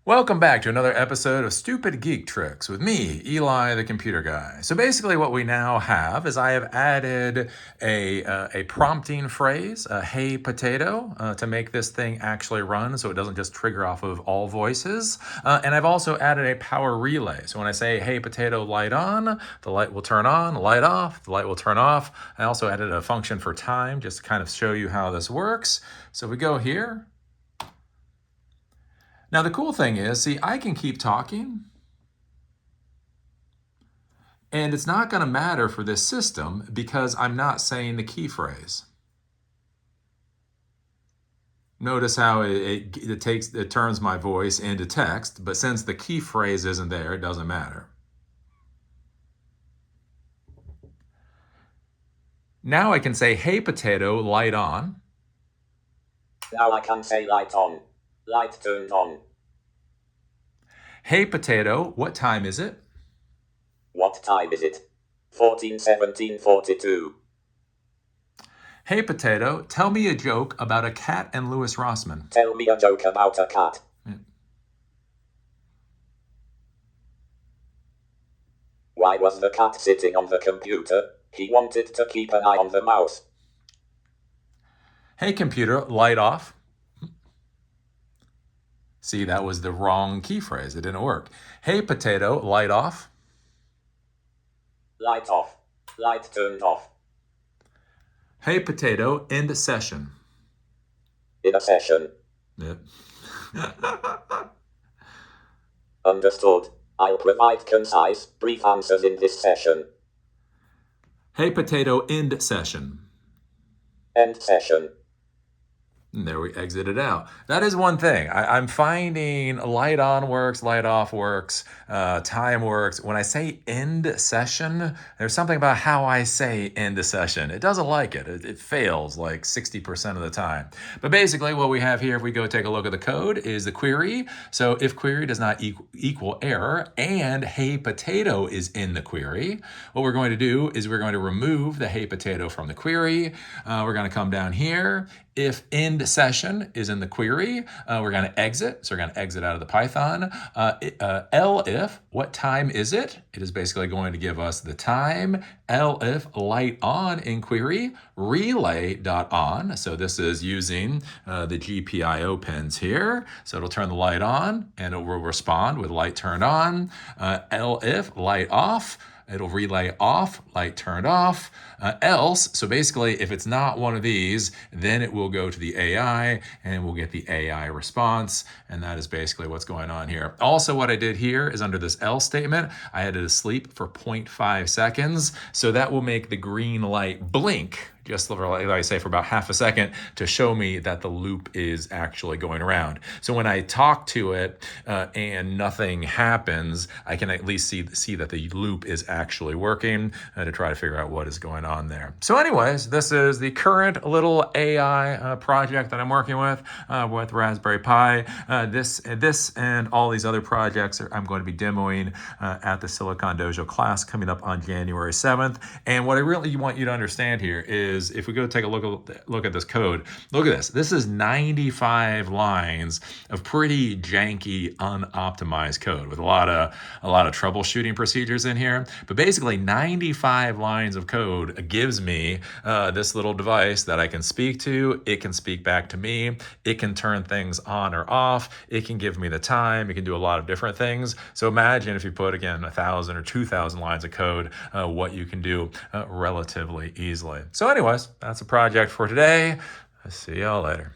Welcome back to another episode of Stupid Geek Tricks with me, Eli the Computer Guy. So basically what we now have is I have added a prompting phrase, hey potato, to make this thing actually run so it doesn't just trigger off of all voices. And I've also added a power relay. So when I say hey potato light on, the light will turn on, light off, the light will turn off. I also added a function for time just to kind of show you how this works. So we go here. Now, the cool thing is, see, I can keep talking, and it's not going to matter for this system because I'm not saying the key phrase. Notice how it turns my voice into text, but since the key phrase isn't there, it doesn't matter. Now I can say, hey potato, light on. Now I can say light on. Light turned on. Hey potato, what time is it? What time is it? 14:17:42. Hey potato, tell me a joke about a cat and Louis Rossmann. Tell me a joke about a cat. Why was the cat sitting on the computer? He wanted to keep an eye on the mouse. Hey computer, light off. See, that was the wrong key phrase. It didn't work. Hey potato, light off. Light off. Light turned off. Hey potato, end session. In a session. Yep. Understood. I'll provide concise, brief answers in this session. Hey potato, end session. End session. And there we exited out. That is one thing. I'm finding light on works, light off works, time works. When I say end session, there's something about how I say end a session. It doesn't like it. It fails like 60% of the time. But basically what we have here, if we go take a look at the code, is the query. So if query does not equal error and hey potato is in the query, what we're going to do is we're going to remove the hey potato from the query. We're going to come down here. If end session is in the query, we're going to exit. So we're going to exit out of the Python. Elif, what time is it? It is basically going to give us the time. Elif, light on in query, relay.on. So this is using the GPIO pins here. So it'll turn the light on and it will respond with light turned on. Elif, light off. It'll relay off, light turned off, else. So basically, if it's not one of these, then it will go to the AI and we'll get the AI response. And that is basically what's going on here. Also, what I did here is under this else statement, I had it asleep for 0.5 seconds. So that will make the green light blink, just like I say, for about half a second to show me that the loop is actually going around. So when I talk to it and nothing happens, I can at least see that the loop is actually working to try to figure out what is going on there. So anyways, this is the current little AI project that I'm working with Raspberry Pi. This and all these other projects I'm going to be demoing at the Silicon Dojo class coming up on January 7th. And what I really want you to understand here is if we go take a look at this code, look at this. This is 95 lines of pretty janky, unoptimized code with a lot of troubleshooting procedures in here. But basically, 95 lines of code gives me this little device that I can speak to. It can speak back to me. It can turn things on or off. It can give me the time. It can do a lot of different things. So imagine if you put, again, 1,000 or 2,000 lines of code, what you can do relatively easily. So anyways, that's a project for today. I'll see y'all later.